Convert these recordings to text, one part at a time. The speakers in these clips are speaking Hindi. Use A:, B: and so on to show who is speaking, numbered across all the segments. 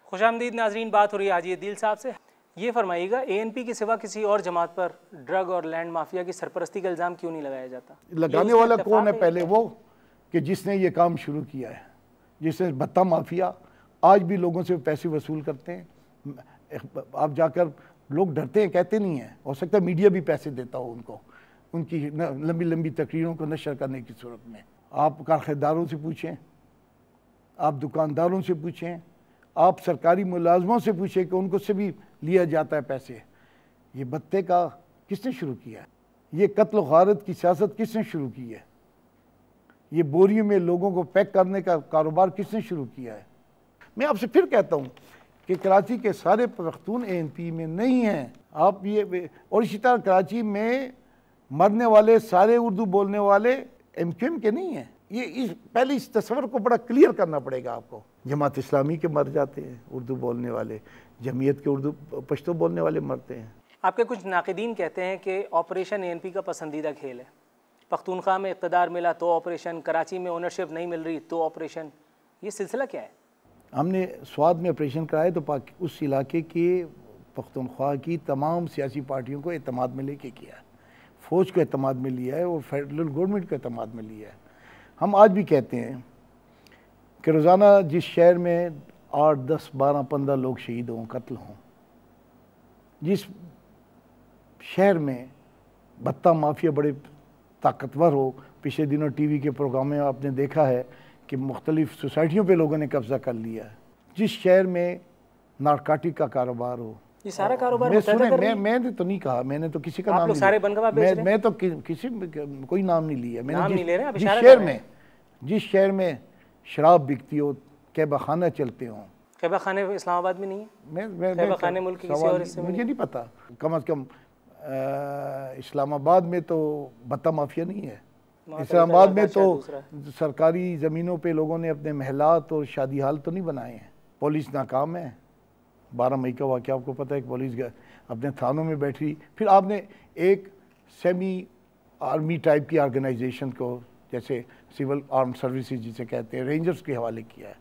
A: खुशामदीद नाजरीन, बात हो रही है हाजी अदील साहब से। ये फरमाइएगा, ANP के सिवा किसी और जमात पर ड्रग और लैंड माफिया की सरपरस्ती का इल्ज़ाम क्यों नहीं लगाया जाता?
B: लगाने वाला कौन है? पहले वो कि जिसने ये काम शुरू किया है, जिसने भत्ता माफिया आज भी लोगों से पैसे वसूल करते हैं। आप जाकर लोग डरते हैं, कहते नहीं हैं, हो सकता है मीडिया भी पैसे देता हो उनको, उनकी लंबी लंबी तकरीरों को नशर करने की सूरत में। आप कारखानेदारों से पूछें, आप दुकानदारों से पूछें, आप सरकारी मुलाजमों से पूछें कि उनको से भी लिया जाता है पैसे। ये भत्ते का किसने शुरू किया है? ये कत्ल गारत की सियासत किसने शुरू की है? ये बोरियों में लोगों को पैक करने का कारोबार किसने शुरू किया है? मैं आपसे फिर कहता हूँ कि कराची के सारे पख्तून ANP में नहीं हैं। आप ये, और इसी तरह कराची में मरने वाले सारे उर्दू बोलने वाले MQM के नहीं हैं। ये पहले इस तस्वर को बड़ा क्लियर करना पड़ेगा आपको। जमात इस्लामी के मर जाते हैं उर्दू बोलने वाले, जमीयत के उर्दू पश्तो बोलने वाले मरते हैं।
A: आपके कुछ नाक़िदीन कहते हैं कि ऑपरेशन ANP का पसंदीदा खेल है। पख्तूनख्वा में इक़्तिदार मिला तो ऑपरेशन, कराची में ओनरशिप नहीं मिल रही तो ऑपरेशन। ये सिलसिला क्या है? हमने
B: स्वाद में ऑपरेशन कराए तो उस इलाके के पख्तूनख्वा की तमाम सियासी पार्टियों को एतमाद में लेके किया है, फ़ौज को एतमाद में लिया है और फेडरल गवर्नमेंट को एतमाद में लिया है। हम आज भी कहते हैं कि रोज़ाना जिस शहर में 8, 10, 12, 15 लोग शहीद हों, कत्ल हों, जिस शहर में भत्ता माफिया बड़े ताकतवर हो, पिछले दिनों TV के प्रोग्राम में आपने देखा है कि मुख्तलिफ सोसाइटियों पे लोगों ने कब्जा कर लिया है, जिस शहर में नारकाटिक का कारोबार हो,
A: ये सारा कारोबार
B: मैंने तो नहीं कहा, मैंने तो किसी का नाम नहीं
A: सारे लिया,
B: मैं तो किसी कोई नाम नहीं लिया मैंने। जिस शहर में शराब बिकती हो, कैबा खाना चलते हों।
A: कैबा खाने इस्लामाबाद में नहीं है? कैबा खाने मुल्क के किसी और हिस्से में
B: मुझे नहीं पता। कम से कम इस्लामाबाद में तो भत्ता माफिया नहीं है। इस्लामाबाद में तो सरकारी ज़मीनों पे लोगों ने अपने महलात और शादी हाल तो नहीं बनाए हैं। पुलिस नाकाम है। 12 मई का वाक़या आपको पता है कि पुलिस अपने थानों में बैठी। फिर आपने एक सेमी आर्मी टाइप की ऑर्गेनाइजेशन को, जैसे सिविल आर्म सर्विसेज जिसे कहते हैं, रेंजर्स के हवाले किया है।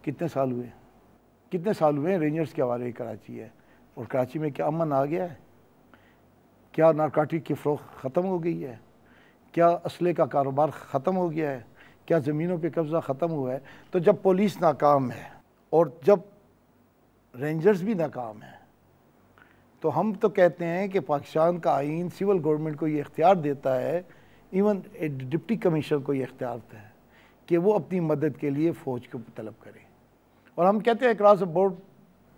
B: कितने साल हुए हैं रेंजर्स के हवाले कराची है। और कराची में क्या अमन आ गया है? क्या नारकाटिक की फ़रोख्त ख़त्म हो गई है? क्या असले का कारोबार ख़त्म हो गया है? क्या ज़मीनों पे कब्ज़ा ख़त्म हुआ है? तो जब पुलिस नाकाम है और जब रेंजर्स भी नाकाम है, तो हम तो कहते हैं कि पाकिस्तान का आइन सिविल गवर्नमेंट को ये इख्तियार देता है, इवन डिप्टी कमिश्नर को ये इख्तियार है कि वो अपनी मदद के लिए फ़ौज को तलब करे। और हम कहते हैं अक्रॉस द बोर्ड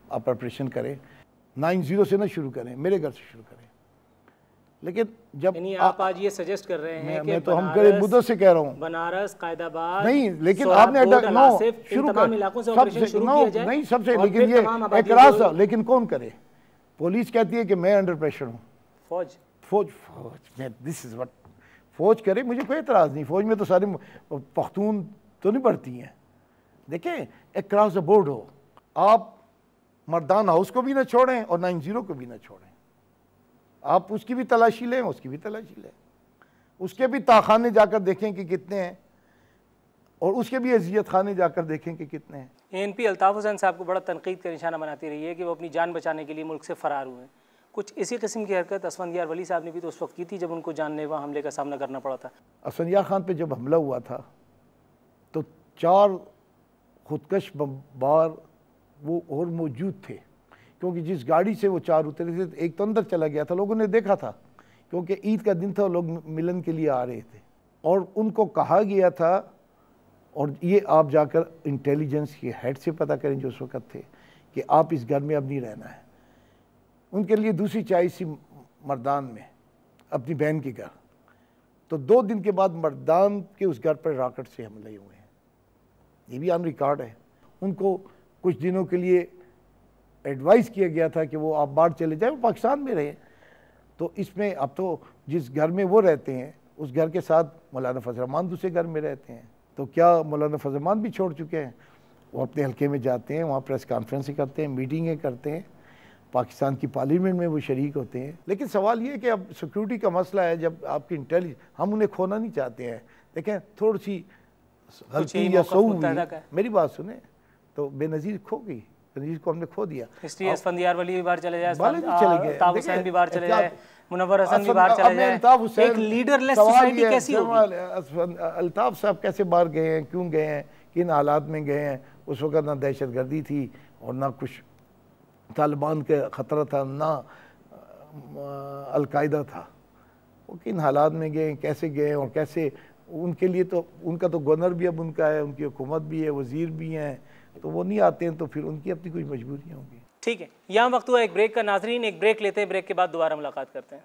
B: आप ऑपरेशन करें, 9-0 से ना शुरू करें, मेरे घर से शुरू करें। लेकिन जब
A: आप आज ये सजेस्ट कर रहे हैं
B: मैं तो हम कई मुद्दों से कह रहा हूँ,
A: बनारस, कायदाबाद
B: नहीं, लेकिन आपने शुरू कर नहीं सबसे, लेकिन ये एतराज़, लेकिन कौन करे? पुलिस कहती है कि मैं अंडर प्रेशर हूँ। फौज दिस इज व्हाट फौज करे, मुझे कोई एतराज़ नहीं। फौज में तो सारे पख्तून तो नहीं बढ़ती हैं। देखें, अक्रॉस द बोर्ड हो, आप मर्दान हाउस को भी ना छोड़ें और 9-0 को भी ना छोड़ें। आप उसकी भी तलाशी लें, उसकी भी तलाशी लें, उसके भी ताखाने जाकर देखें कि कितने हैं और उसके भी अजियत खाने जाकर देखें कि कितने हैं।
A: ANP अल्ताफ़ हुसैन साहब को बड़ा तनकीद का निशाना बनाती रही है कि वो अपनी जान बचाने के लिए मुल्क से फ़रार हुए। कुछ इसी किस्म की हरकत असफंदियार वली साहब ने भी तो उस वक्त की थी जब उनको जानलेवा हमले का सामना करना पड़ा था।
B: असफंदियार खान पे जब हमला हुआ था तो 4 खुदकश बमबार वो और मौजूद थे, क्योंकि जिस गाड़ी से वो 4 उतरे थे, एक तो अंदर चला गया था, लोगों ने देखा था, क्योंकि ईद का दिन था, लोग मिलन के लिए आ रहे थे और उनको कहा गया था, और ये आप जाकर इंटेलिजेंस के हेड से पता करें जो उस वक्त थे, कि आप इस घर में अब नहीं रहना है। उनके लिए दूसरी चॉइस थी मर्दान में, अपनी बहन के घर। तो 2 दिन के बाद मर्दान के उस घर पर रॉकेट से हमले हुए हैं, ये भी ऑन रिकॉर्ड है। उनको कुछ दिनों के लिए एडवाइस किया गया था कि वो आप बाहर चले जाए, वो पाकिस्तान में रहे। तो इसमें अब तो जिस घर में वो रहते हैं उस घर के साथ मौलाना फजल रहमान दूसरे घर में रहते हैं। तो क्या मौलाना फजल रहमान भी छोड़ चुके हैं? वो अपने हल्के में जाते हैं, वहाँ प्रेस कॉन्फ्रेंस करते हैं, मीटिंगें करते हैं, पाकिस्तान की पार्लियामेंट में वो शरीक होते हैं। लेकिन सवाल ये है कि अब सिक्योरिटी का मसला है, जब आपकी इंटेलिजेंस, हम उन्हें खोना नहीं चाहते हैं। देखें, थोड़ी सी गलती या सऊ हुई, मेरी बात सुने, तो बेनज़ीर खो गई, कनीज को हमने खो दिया।
A: हिस्ट्री असफंदियार वली भी बाहर चले जाए,
B: वाले भी चले गए,
A: अल्ताफ हुसैन भी बाहर चले जाए, मुनव्वर हसन भी बाहर चले जाए, एक लीडरलेस सोसाइटी कैसी होगी?
B: अल्ताफ साहब कैसे बाहर गए हैं, क्यों गए हैं, किन हालात में गए हैं? उस वक्त ना दहशतगर्दी थी और ना कुछ तालिबान के ख़तरा था, ना अलकायदा था। वो किन हालात में गए, कैसे गए और कैसे, उनके लिए तो उनका तो गवर्नर भी अब उनका है, उनकी हुकूमत भी है, वज़ीर भी हैं, तो वो नहीं आते हैं तो फिर उनकी अपनी कोई मजबूरियाँ होंगी।
A: ठीक है, यहाँ वक्त हुआ एक ब्रेक का। नाजरीन एक ब्रेक लेते हैं, ब्रेक के बाद दोबारा मुलाकात करते हैं।